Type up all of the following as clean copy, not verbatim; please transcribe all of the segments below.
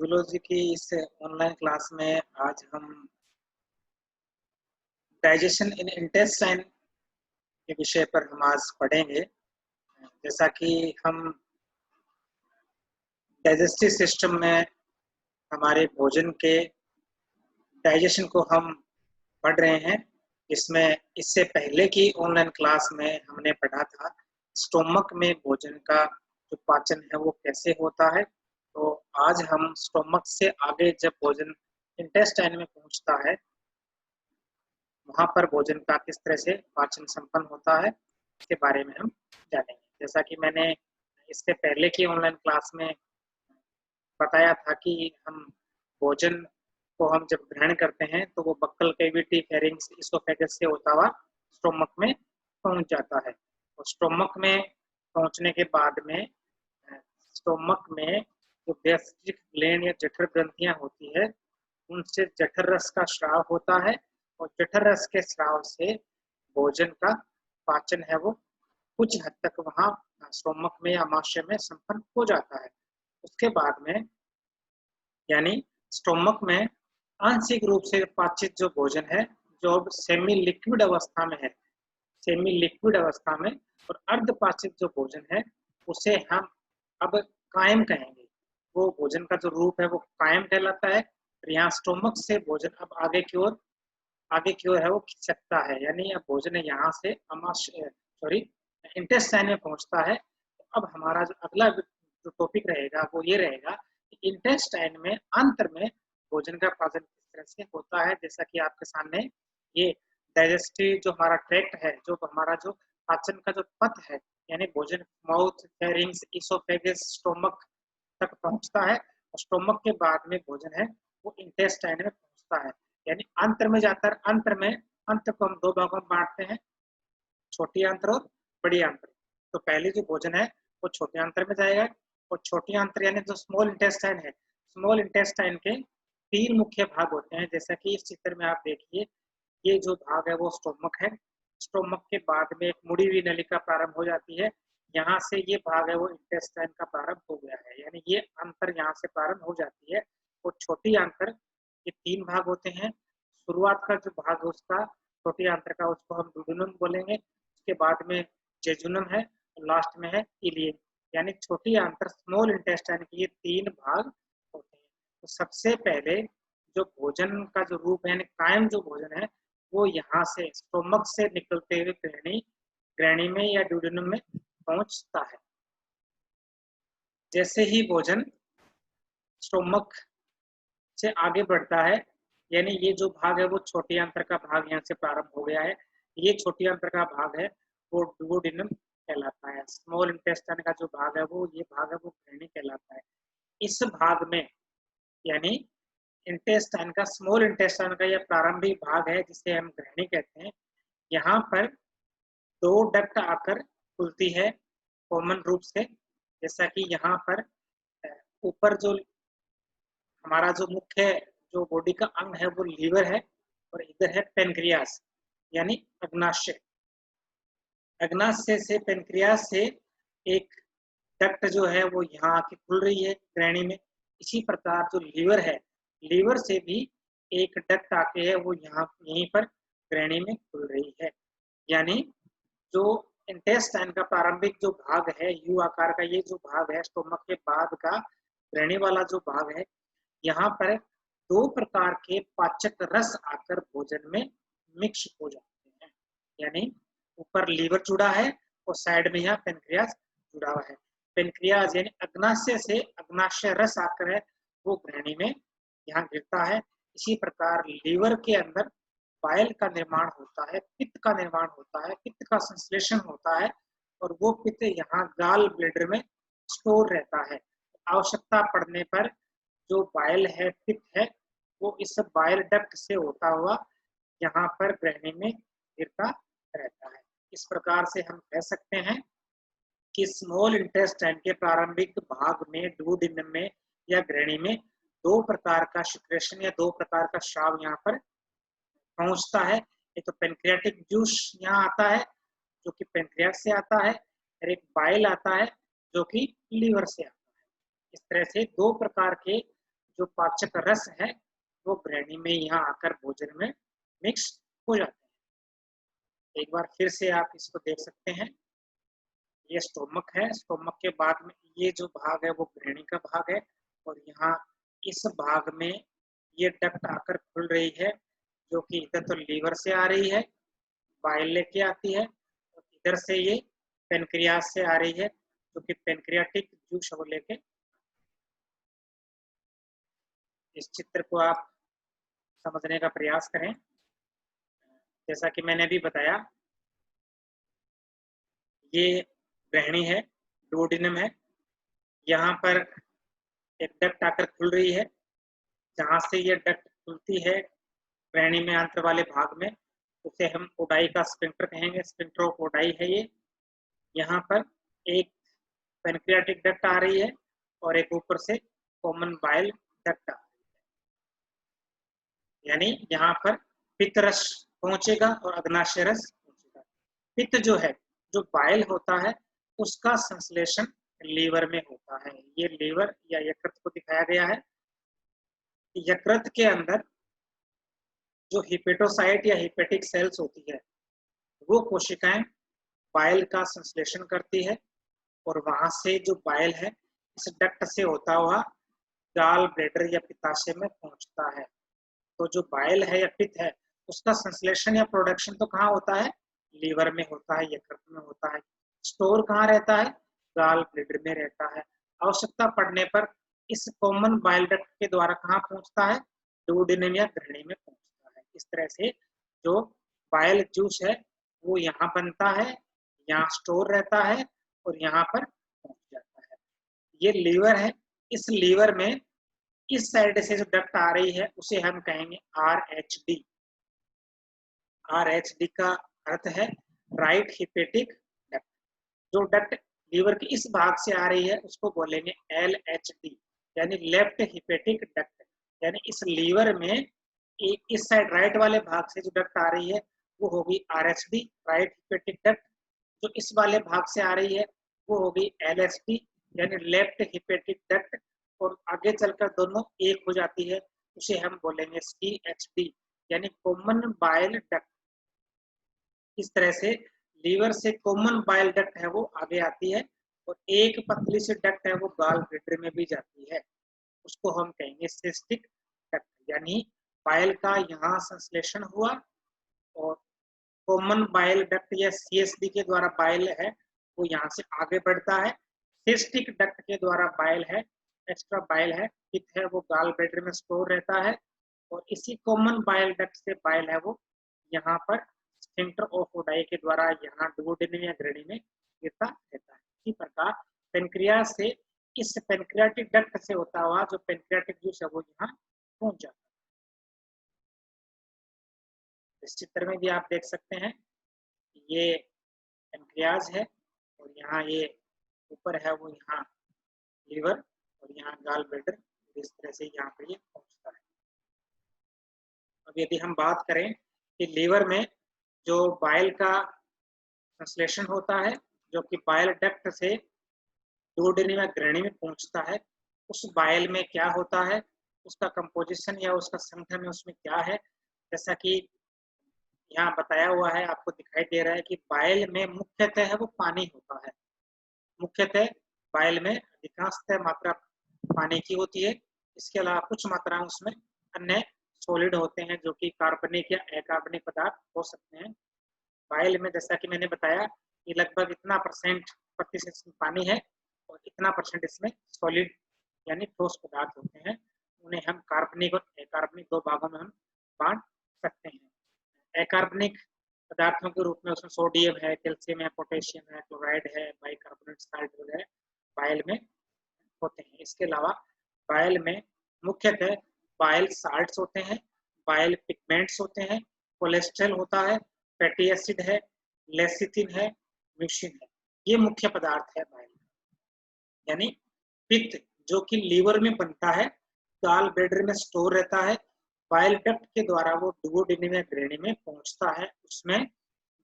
Zoology की इस online class में आज हम डाइजेशन इन इंटेस्टाइन के विषय पर हम आज पढ़ेंगे। जैसा कि हम डाइजेस्टिव सिस्टम में हमारे भोजन के डाइजेशन को हम पढ़ रहे हैं, इसमें इससे पहले की ऑनलाइन क्लास में हमने पढ़ा था स्टोमक में भोजन का जो पाचन है वो कैसे होता है। तो आज हम स्टोमक से आगे जब भोजन इंटेस्टाइन में पहुंचता है वहां पर भोजन का किस तरह से पाचन संपन्न होता है इसके बारे में हम जानेंगे। जैसा कि मैंने इससे पहले की ऑनलाइन क्लास में बताया था कि हम भोजन को हम जब ग्रहण करते हैं तो वो बक्कल कैविटी फेरिंग्स इसोफेगस से होता हुआ स्टोमक में पहुंच जाता है। और स्टोमक में पहुंचने के बाद में स्टोमक में जो गैस्ट्रिक ग्लैंड या जठर ग्रंथियां होती है उनसे जठर रस का स्राव होता है और जठर रस के स्राव से भोजन का पाचन है वो कुछ हद तक वहां स्टोमक में या आमाशय में संपन्न हो जाता है। उसके बाद में यानी स्टोमक में आंशिक रूप से पाचित जो भोजन है जो अब सेमी लिक्विड अवस्था में है, सेमी लिक्विड अवस्था में और अर्धपाचित जो भोजन है उसे हम अब कायम कहेंगे। वो भोजन का जो रूप है वो कायम कहलाता है। और यहाँ स्टोमक से भोजन अब आगे की ओर है वो खिंच सकता है, यानी अब भोजन यहाँ से इंटेस्टाइन में पहुंचता है। अब हमारा जो अगला जो टॉपिक रहेगा वो ये रहेगा कि इंटेस्टाइन में अंतर में भोजन का पाचन किस तरह से होता है। जैसा कि आपके सामने ये डाइजेस्टिव जो हमारा ट्रैक्ट है, जो हमारा जो पाचन का जो पथ है, यानी भोजन माउथ, फेरिंग्स, इसोफेगस, स्टोमक तक पहुंचता है और स्टोमक के बाद में भोजन है वो इंटेस्टाइन में पहुंचता है, यानी अंतर में जाता है। अंतर को हम दो भागों में बांटते हैं, छोटी आंत्र और बड़ी आंत्र। तो पहले जो भोजन है वो छोटे आंत्र में जाएगा और छोटी आंत्र यानी जो स्मॉल इंटेस्टाइन है, स्मॉल इंटेस्टाइन के तीन मुख्य भाग होते हैं। जैसा कि इस चित्र में आप देखिए, ये जो भाग है वो स्टोमक है। स्टोमक के बाद में एक मुड़ी हुई नलिका प्रारंभ हो जाती है, यहाँ से ये भाग है वो इंटेस्टाइन का प्रारंभ हो गया है, यानी ये अंतर यहाँ से प्रारंभ हो जाती है। और छोटी आंत्र ये तीन भाग होते हैं। शुरुआत का जो भाग है उसका छोटी आंत्र का उसको हम डुोडेनम बोलेंगे, उसके बाद में जेजुनम है और लास्ट में है इलियम, यानी छोटी आंत्र स्मॉल इंटेस्टाइन के ये तीन भाग होते हैं। तो सबसे पहले जो भोजन का जो रूप है यानी कायम जो भोजन है वो यहाँ से स्टोमक से निकलते हुए ग्रहणी में या डुोडेनम में पहुंचता है। जैसे ही भोजन स्टोमक से आगे बढ़ता है, यानी ये जो भाग है वो छोटी आंत्र का भाग यहाँ से प्रारंभ हो गया है, ये छोटी आंत्र का भाग है वो डुओडेनम कहलाता है। स्मॉल इंटेस्टाइन का जो भाग है वो ये भाग है वो ग्रहणी कहलाता है। इस भाग में यानी इंटेस्टाइन का, स्मॉल इंटेस्टाइन का यह प्रारंभिक भाग है जिसे हम ग्रहणी कहते हैं। यहाँ पर दो डक्ट आकर खुलती है कॉमन रूप से। जैसा कि यहाँ पर ऊपर जो हमारा जो मुख्य जो बॉडी का अंग है वो लीवर है और इधर है पेनक्रियास यानी अग्नाशय। अग्नाशय से पेनक्रियास से एक डक्ट जो है वो यहाँ आके खुल रही है ग्रहणी में। इसी प्रकार जो लीवर है, लीवर से भी एक डक्ट आके है वो यहाँ यहीं पर ग्रहणी में खुल रही है। यानी जो इंटेस्टाइन का प्रारंभिक जो भाग है यू आकार का, ये जो भाग है स्टोमक के बाद का ग्रहणी वाला जो भाग है, यहाँ पर दो प्रकार के पाचक रस आकर भोजन में मिक्स हो जाते हैं। यानी ऊपर लीवर जुड़ा है और साइड में यहाँ पेनक्रियास जुड़ा हुआ है। पेनक्रियास यानी अग्नाशय से अग्नाशय रस आकर है वो ग्रहणी में यहाँ गिरता है। इसी प्रकार लीवर के अंदर बाइल का निर्माण होता है, पित्त का निर्माण होता है, पित्त का संश्लेषण होता है और वो पित्त यहाँ गाल ब्लेडर में स्टोर रहता है। आवश्यकता पड़ने पर जो बाइल है, पित्त है, वो इस बाइल डक्ट से होता हुआ यहाँ पर ग्रहणी में गिरता रहता है। इस प्रकार से हम कह सकते हैं कि स्मॉल इंटेस्टाइन के प्रारंभिक भाग में डुओडेनम में या ग्रहणी में दो प्रकार का सिक्रेशन या दो प्रकार का स्राव यहाँ पर पहुंचता है। एक तो पेनक्रियाटिक जूस यहाँ आता है जो कि पेनक्रियास से आता है और एक बाइल आता है जो कि लीवर से आता है। इस तरह से दो प्रकार के जो पाचक रस है वो ग्रहणी में यहाँ आकर भोजन में मिक्स हो जाते हैं। एक बार फिर से आप इसको देख सकते हैं, ये स्टोमक है। स्टोमक के बाद में ये जो भाग है वो ग्रहणी का भाग है, और यहाँ इस भाग में ये डक्ट आकर खुल रही है, जो कि इधर तो लीवर से आ रही है, बाइल लेके आती है, और इधर से ये पेनक्रियास से आ रही है, जो कि पेनक्रियाटिक जूस को लेके। इस चित्र को आप समझने का प्रयास करें। जैसा कि मैंने अभी बताया, ये ग्रहणी है, डुओडेनम है। यहाँ पर एक डक्ट आकर खुल रही है, जहाँ से ये डक्ट खुलती है ग्रहणी में अंतर वाले भाग में, उसे हम ओडाई का स्फिंक्टर कहेंगे। स्फिंक्टर ऑफ ओडाई है ये। यहाँ पर एक पेनक्रियाटिक डक्ट आ रही है और एक ऊपर से कॉमन बाइल डक्ट आ रही है, यानी यहाँ पर पित्त रस पहुंचेगा और अग्नाशय रस पहुंचेगा। पित्त जो है, जो बाइल होता है, उसका संश्लेषण लीवर में होता है। ये लीवर या यकृत को दिखाया गया है। यकृत के अंदर जो हिपेटोसाइट या हिपेटिक सेल्स होती है, वो कोशिकाएं बाइल का संश्लेषण करती है, और वहां से जो बाइल है इस डक्ट से होता हुआ गाल ब्लैडर या पित्ताशय में पहुंचता है। तो जो बाइल है या पित्त है, उसका संश्लेषण या प्रोडक्शन तो कहाँ होता है? लीवर में होता है, यकृत में होता है। स्टोर कहाँ रहता है? गाल ब्लैडर में रहता है। आवश्यकता पड़ने पर इस कॉमन बाइल डक्ट के द्वारा कहाँ पहुंचता है? डुओडेनम या ग्रहणी में पहुंचता है। इस तरह से जो बाइल जूस है वो यहाँ बनता है, यहाँ स्टोर रहता है, और यहाँ पर पहुंच जाता है। ये लीवर है। इस लीवर में इस साइड से जो डक्ट आ रही है उसे हम कहेंगे RHD। RHD का अर्थ है राइट हिपेटिक डक्ट। जो डक्ट लीवर के इस भाग से आ रही है उसको बोलेंगे LHD, यानी लेफ्ट हिपेटिक डक्ट। यानी इस लीवर में इस साइड राइट वाले भाग से जो डक्ट आ रही है वो होगी RHD, राइट हिपेटिक डक्ट। जो इस वाले भाग से आ रही है वो होगी LHD, यानी लेफ्ट हिपेटिक डक्ट। और आगे चलकर दोनों एक हो जाती है, उसे हम बोलेंगे CHD, यानी कॉमन बाइल डक्ट। इस तरह से लीवर से कॉमन बाइल डक्ट है वो आगे आती है, और एक पतली सी डक्ट है वो गाल ब्लैडर में भी जाती है, उसको हम कहेंगे सिस्टिक डक्ट। यानी बाइल का यहाँ संश्लेषण हुआ, और कॉमन बाइल डक्ट या CSD के द्वारा बाइल है वो यहाँ से आगे बढ़ता है। सिस्टिक डक्ट के द्वारा बाइल है, एक्स्ट्रा बाइल है, पित्त है, वो गाल ब्लैडर में स्टोर रहता है, और इसी कॉमन बाइल डक्ट से बाइल है वो यहाँ पर स्फिंक्टर ऑफ ओडाई के द्वारा यहाँ डुओडेनम या ग्रहणी में गिरता रहता है। इसी प्रकार पेनक्रियास से इस पेनक्रियाटिक डक्ट से होता हुआ जो पेनक्रियाटिक जूस है वो यहाँ पहुंच जाता है। इस चित्र में भी आप देख सकते हैं, ये पेनक्रियाज है, और यहाँ ये ऊपर है वो यहाँ लीवर, और यहाँ गाल ब्लैडर। इस तरह से यहाँ पर ये पहुंचता है। अब यदि हम बात करें कि लीवर में जो बाइल का संश्लेषण होता है, जो कि बाइल डक्ट से डुओडेनम या ग्रहणी में पहुंचता है, उस बाइल में क्या होता है, उसका कंपोजिशन या उसका संगठन उसमें क्या है। जैसा कि यहाँ बताया हुआ है, आपको दिखाई दे रहा है कि बाइल में मुख्यतः है वो पानी होता है। मुख्यतः बाइल में अधिकांशतः मात्रा पानी की होती है। इसके अलावा कुछ मात्राएं उसमें अन्य सॉलिड होते हैं, जो कि कार्बनिक या अकार्बनिक पदार्थ हो सकते हैं। बाइल में जैसा कि मैंने बताया कि लगभग इतना प्रतिशत पानी है, और इतना परसेंट इसमें सॉलिड यानी ठोस पदार्थ होते हैं। उन्हें हम कार्बनिक और अकार्बनिक दो भागों में हम बांट सकते हैं। अकार्बनिक पदार्थों के रूप में उसमें सोडियम है, कैल्शियम है, पोटेशियम है, क्लोराइड है, बाइकार्बोनेट साल्ट वगैरह बाइल में होते हैं। इसके अलावा बाइल में मुख्यतः बाइल साल्ट्स होते हैं, बाइल पिगमेंट्स होते हैं, कोलेस्ट्रॉल होता है, फैटी एसिड है, लेसिथिन है, म्यूसिन है। ये मुख्य पदार्थ है बाइल। यानी पित्त जो कि लीवर में बनता है, गाल ब्लैडर में स्टोर रहता है, बाइल डक्ट के द्वारा वो डुओडेनम या ग्रहणी में पहुंचता है, उसमें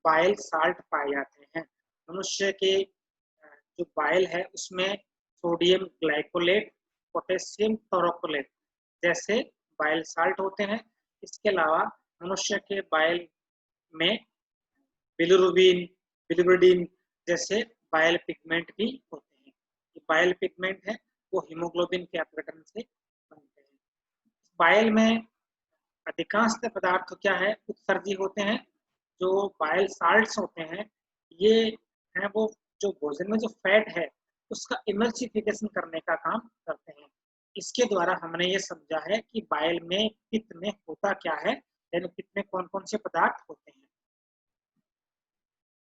बाइल साल्ट पाए जाते हैं। मनुष्य के जो बाइल है उसमें सोडियम ग्लाइकोलेट, पोटेशियम टोरोकोलेट जैसे बाइल साल्ट होते हैं। इसके अलावा मनुष्य के बाइल में बिलिरुबिन, बिलिरुबिन जैसे बाइल पिगमेंट भी होते हैं। ये बाइल पिगमेंट है वो हीमोग्लोबिन के अपघटन से बनते हैं। बाइल में अधिकांश पदार्थ क्या है, उत्सर्जी होते हैं। जो बाइल साल्ट्स होते हैं ये हैं वो जो भोजन में जो फैट है उसका इमल्सिफिकेशन करने का काम करते हैं। इसके द्वारा हमने ये समझा है कि बाइल में पित्त में होता क्या है, यानी पित्त में कौन कौन से पदार्थ होते हैं।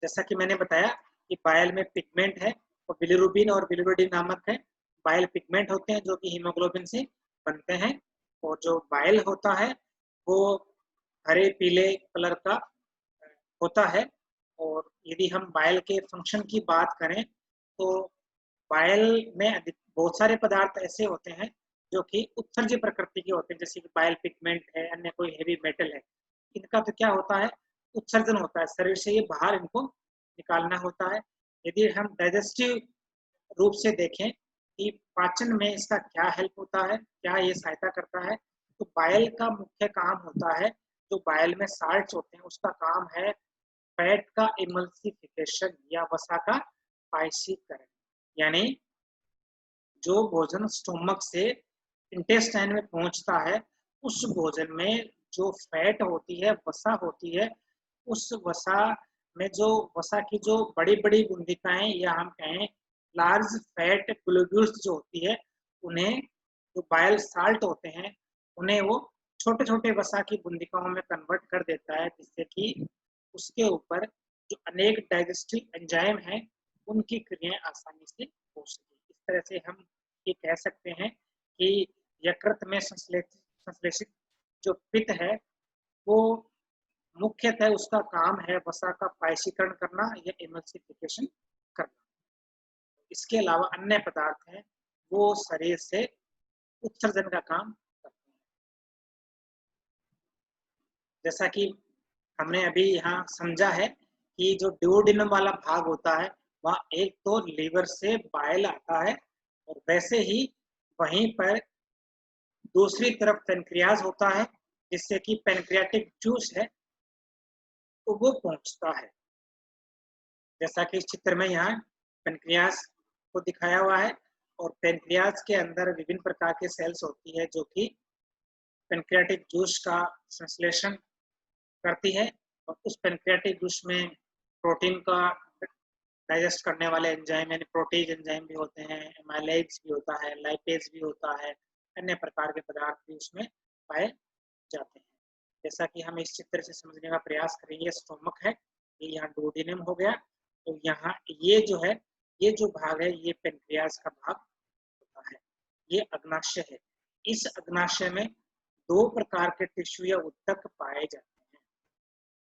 जैसा कि मैंने बताया कि बाइल में पिगमेंट है और बिलिरुबिन और बिलिरुबिन नामक है बाइल पिगमेंट होते हैं जो कि हीमोग्लोबिन से बनते हैं। और जो बाइल होता है वो हरे पीले कलर का होता है। और यदि हम बाइल के फंक्शन की बात करें तो बाइल में बहुत सारे पदार्थ ऐसे होते हैं जो कि उत्सर्जी प्रकृति के होते हैं, जैसे कि बाइल पिगमेंट है, अन्य कोई हेवी मेटल है। इनका तो क्या होता है, उत्सर्जन होता है, शरीर से ये बाहर इनको निकालना होता है। यदि हम डाइजेस्टिव रूप से देखें कि पाचन में इसका क्या हेल्प होता है, क्या ये सहायता करता है, तो बाइल का मुख्य काम होता है, जो बाइल में साल्ट्स होते हैं उसका काम है फैट का इमल्सिफिकेशन या वसा का पायसीकरण। यानी जो भोजन स्टोमक से इंटेस्टाइन में पहुंचता है उस भोजन में जो फैट होती है, वसा होती है, उस वसा में जो वसा की जो बड़ी बड़ी गुंदिकाएं या हम कहें लार्ज फैट ग्लोब्यूल्स जो होती है उन्हें जो बाइल साल्ट होते हैं उन्हें वो छोटे छोटे वसा की गुंदिकाओं में कन्वर्ट कर देता है, जिससे कि उसके ऊपर जो अनेक डाइजेस्टिव एंजाइम हैं उनकी क्रियाएं आसानी से हो सके। इस तरह से हम ये कह सकते हैं कि यकृत में संश्लेषित जो पित्त है वो मुख्यतः उसका काम है वसा का पायसीकरण करना या इमल्सिफिकेशन करना। इसके अलावा अन्य पदार्थ हैं वो शरीर से उत्सर्जन का काम करते हैं। जैसा कि हमने अभी यहाँ समझा है कि जो ड्यूोडेनम वाला भाग होता है वहाँ एक तो लीवर से बाइल आता है और वैसे ही वहीं पर दूसरी तरफ पेनक्रियाज होता है, जिससे कि पेनक्रियाटिक जूस है तो वो पहुंचता है। जैसा कि इस चित्र में यहाँ पेनक्रियाज को दिखाया हुआ है और पेनक्रियाज के अंदर विभिन्न प्रकार के सेल्स होती है जो कि पेनक्रियाटिक जूस का संश्लेषण करती है। और उस पेनक्रियाटिक जूस में प्रोटीन का डाइजेस्ट करने वाले एंजाइम यानी प्रोटीज एंजाइम भी होते हैं, एमाइलेज भी होता है, लाइपेज भी होता है, अन्य प्रकार के पदार्थ भी उसमें पाए जाते हैं। जैसा कि हम इस चित्र से समझने का प्रयास करेंगे, स्टोमक है, ये यहाँ डुओडेनम हो गया, तो यहाँ ये जो है, ये जो भाग है ये पेनक्रियाज का भाग होता है, ये अग्नाशय है। इस अग्नाशय में दो प्रकार के टिश्यू या ऊतक पाए जाते हैं।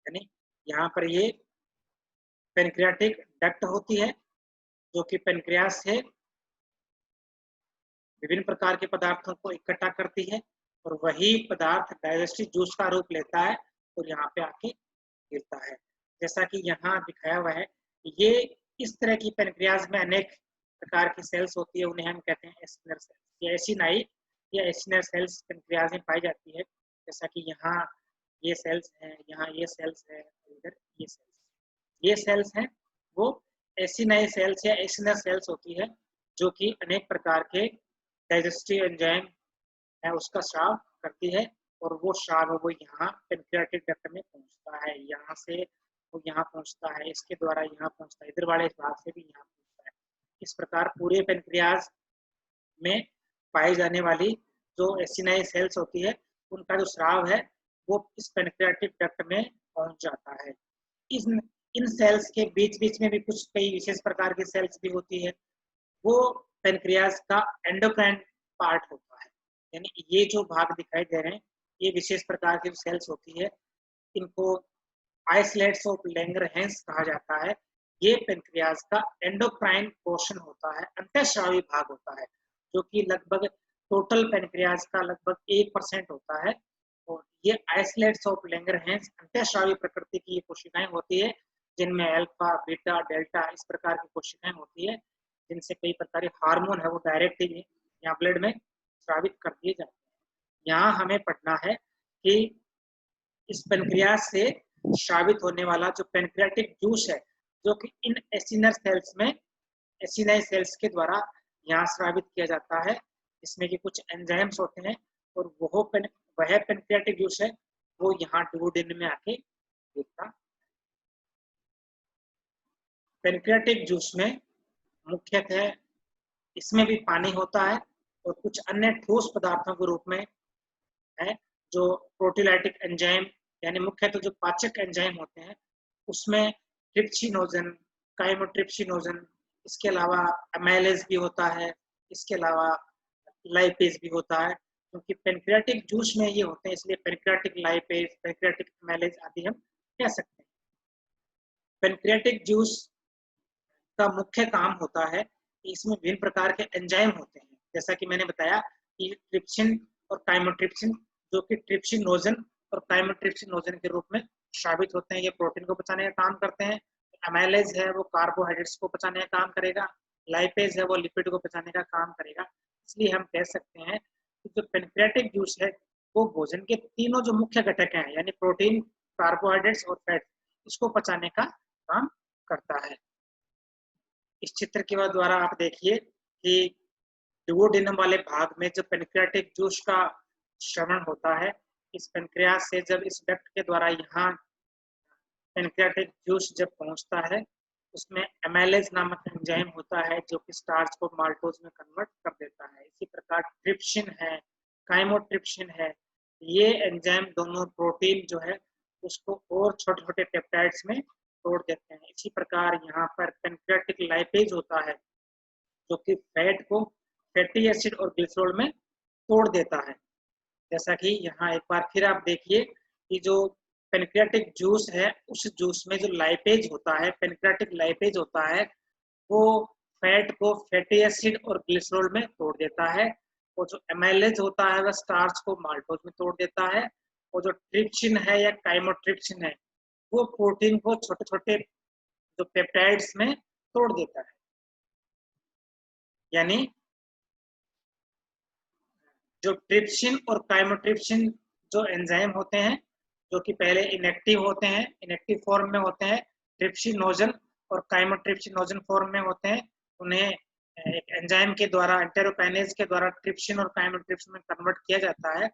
यानी यहाँ पर ये पेनक्रियाटिक डक्ट होती है जो कि पेनक्रियास से विभिन्न प्रकार के पदार्थों को इकट्ठा करती है और वही पदार्थ डाइजेस्टिव जूस का रूप लेता है और यहाँ पे आके गिरता है। जैसा कि यहाँ दिखाया हुआ है, ये इस तरह की पेनक्रियाज में अनेक प्रकार की सेल्स होती है, उन्हें हम कहते हैं एसिनर सेल्स या एसिनाई या एसिनर सेल्स पेनक्रियाज में पाई जाती है। जैसा कि यहाँ ये सेल्स हैं, यहाँ ये सेल्स है, इधर ये सेल्स हैं वो एसिनाई सेल्स या एसिनर सेल्स होती है जो कि अनेक प्रकार के डाइजेस्टिव एंजाइम है उसका स्राव करती है और वो स्राव वो यहाँ पेनक्रियाटिक डक्ट में पहुंचता है, यहाँ से वो यहाँ पहुंचता है, इसके द्वारा यहाँ पहुंचता है, इधर वाले भाग से भी यहाँ पहुंचता है। इस प्रकार पूरे पेनक्रियाज में पाई जाने वाली जो एसिनाई सेल्स होती है उनका जो स्राव है वो इस पेनक्रियाटिक डक्ट में पहुंच जाता है। इन सेल्स के बीच बीच में भी कुछ कई विशेष प्रकार की सेल्स भी होती है, वो पेनक्रियाज का एंडोक्राइन पार्ट होता है। यानी ये जो भाग दिखाई दे रहे हैं ये विशेष प्रकार की सेल्स होती है, इनको आइसोलेट्स ऑफ लैंगरहैंस कहा जाता है। ये पेनक्रियाज का एंडोक्राइन पोर्शन होता है, अंतःस्रावी भाग होता है, जो कि लगभग टोटल पेनक्रियाज का लगभग 1% होता है। और ये आइसोलेट्स ऑफ लैंगरहैंस अंतःस्रावी प्रकृति की कोशिकाएं होती है, जिनमें अल्फा, बीटा, डेल्टा इस प्रकार की कोशिकाएं होती है, जिनसे कई प्रकार के हार्मोन है वो डायरेक्टली या ब्लड में स्रावित कर दिए जाते हैं। यहाँ हमें पढ़ना है कि इस पेनक्रियास से स्रावित होने वाला जो पेनक्रियाटिक जूस है, जो कि इन एसिनर सेल्स में एसिनाई सेल्स के द्वारा यहाँ स्रावित किया जाता है, इसमें कि कुछ एंजाइम्स होते हैं और वह पेनक्रियाटिक जूस है वो यहाँ डुओडेनम में आके गिरता। पेनक्रियाटिक जूस में मुख्यतः इसमें भी पानी होता है और कुछ अन्य ठोस पदार्थों के रूप में है, जो प्रोटीलाइटिक एंजाइम यानी मुख्यतः जो पाचक एंजाइम होते हैं उसमें ट्रिप्सिनोजन, काइमोट्रिप्सिनोजन, इसके अलावा अमाइलेज भी होता है, इसके अलावा लाइपेज भी होता है, क्योंकि पेनक्रियाटिक जूस में ये होते हैं इसलिए पेनक्रियाटिक लाइपेज, पेनक्रियाटिक अमाइलेज आदि हम कह सकते हैं। पेनक्रियाटिक जूस का मुख्य काम होता है कि इसमें विभिन्न प्रकार के एंजाइम होते हैं, जैसा कि मैंने बताया कि ट्रिप्सिन और काइमोट्रिप्सिन, जो कि ट्रिप्सिनोजन और काइमोट्रिप्सिनोजन के रूप में स्रावित होते हैं, ये प्रोटीन को पचाने का काम करते हैं। अमाइलेज है वो कार्बोहाइड्रेट्स को पचाने का काम करेगा, लाइपेज है वो लिपिड को पचाने का काम करेगा। इसलिए हम कह सकते हैं कि जो पेनक्रियाटिक जूस है वो भोजन के तीनों जो मुख्य घटक हैं यानी प्रोटीन, कार्बोहाइड्रेट्स और फैट, इसको पचाने का काम करता है। इस चित्र के द्वारा आप देखिए कि डुओडेनम वाले भाग में जब पेनक्रियाटिक जूस का श्रवण होता है, इस पेनक्रियास से जब इस डक्ट के द्वारा यहाँ पेनक्रियाटिक जूस जब पहुंचता है, उसमें एमाइलेज नामक एंजाइम होता है जो कि स्टार्च को माल्टोज में कन्वर्ट कर देता है। इसी प्रकार ट्रिप्सिन है, काइमोट्रिप्सिन है, ये एंजाइम दोनों प्रोटीन जो है उसको और छोटे-छोटे पेप्टाइड्स में तोड़ देते हैं। इसी प्रकार यहाँ पर पेनक्रियाटिक लाइपेज होता है जो कि फैट को फैटी एसिड और ग्लिसरॉल में तोड़ देता है। जैसा कि यहाँ एक बार फिर आप देखिए कि जो पेनक्रियाटिक जूस है उस जूस में जो लाइपेज होता है, पेनक्रियाटिक लाइपेज होता है, वो फैट को फैटी एसिड और ग्लिसरॉल में तोड़ देता है, और जो एमाइलेज होता है वह स्टार्च को माल्टोज में तोड़ देता है, और जो ट्रिप्सिन है या काइमोट्रिप्सिन है वो प्रोटीन को छोटे-छोटे जो पेप्टाइड्स में तोड़ देता है। यानी जो ट्रिप्सिन और काइमोट्रिप्सिन जो एंजाइम होते हैं, जो कि पहले इनएक्टिव होते हैं, इनएक्टिव फॉर्म में होते हैं, ट्रिप्सिनोजन और काइमोट्रिप्सिनोजन फॉर्म में होते हैं, उन्हें एक एंजाइम के द्वारा एंटेरोकाइनेज के द्वारा ट्रिप्सिन और काइमोट्रिप्सिन में कन्वर्ट किया जाता है।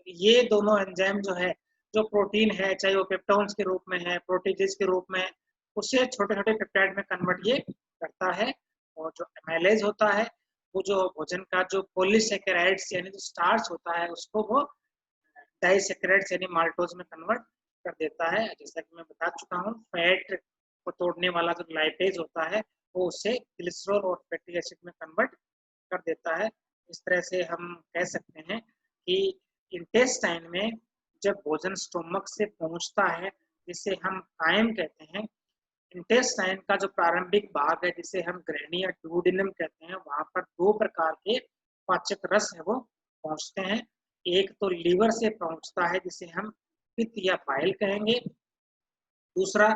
ये दोनों एंजाइम जो है, जो प्रोटीन है, चाहे वो पेप्टोन्स के रूप में है, प्रोटीजेज के रूप में, उसे छोटे-छोटे पेप्टाइड में कन्वर्ट ये करता है। और जो एमाइलेज होता है वो जो भोजन का जो पॉलीसेकेराइड्स यानी जो स्टार्च होता है उसको वो डाइसेकेराइड्स यानी माल्टोज में कन्वर्ट कर देता है। जैसा कि मैं बता चुका हूँ, फैट को तोड़ने वाला जो लाइपेज होता है वो उसे ग्लिसरॉल और फैटी एसिड में कन्वर्ट कर देता है। इस तरह से हम कह सकते हैं कि इंटेस्टाइन में जब भोजन स्टोमक से पहुंचता है, जिसे हम कायम कहते हैं, इंटेस्टाइन का जो प्रारंभिक भाग है जिसे हम ग्रहणी या डुओडेनम कहते हैं, वहां पर दो प्रकार के पाचक रस है वो पहुंचते हैं। एक तो लीवर से पहुंचता है जिसे हम पित्त या बाइल कहेंगे, दूसरा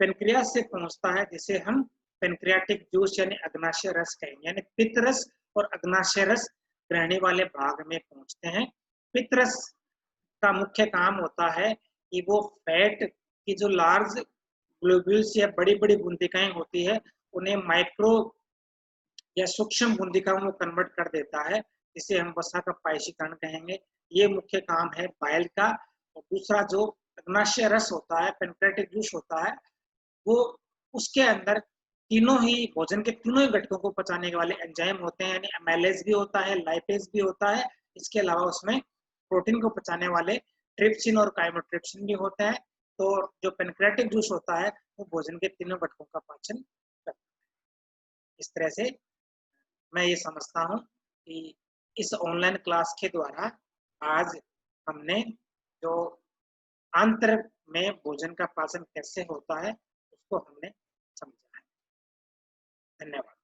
पेनक्रियास से पहुंचता है जिसे हम पेनक्रियाटिक जूस यानी अग्नाशय रस कहेंगे। यानी पित्त रस और अग्नाशय रस ग्रहणी वाले भाग में पहुंचते हैं। पित्त रस का मुख्य काम होता है कि वो फैट की जो लार्ज ग्लोब्यूल्स या बड़ी-बड़ी बूंदिकाएं होती है, उन्हें माइक्रो या सूक्ष्म बूंदिकाओं में कन्वर्ट कर देता है, जिसे हम वसा का पायशीकरण कहेंगे। ये मुख्य काम है बाइल का। और दूसरा जो अग्नाशय रस होता है, पेनक्रियाटिक जूस होता है, वो उसके अंदर तीनों ही भोजन के तीनों ही घटकों को पचाने वाले एंजाइम होते हैं, यानी अमाइलेज भी होता है, लाइपेज भी होता है। इसके अलावा उसमें प्रोटीन को पचाने वाले ट्रिप्सिन और काइमोट्रिप्सिन भी होते हैं। तो जो पेनक्रियाटिक जूस होता है वो भोजन के तीनों घटकों का पाचन करता है। इस तरह से मैं ये समझता हूँ कि इस ऑनलाइन क्लास के द्वारा आज हमने जो आंत्र में भोजन का पाचन कैसे होता है उसको हमने समझा है। धन्यवाद।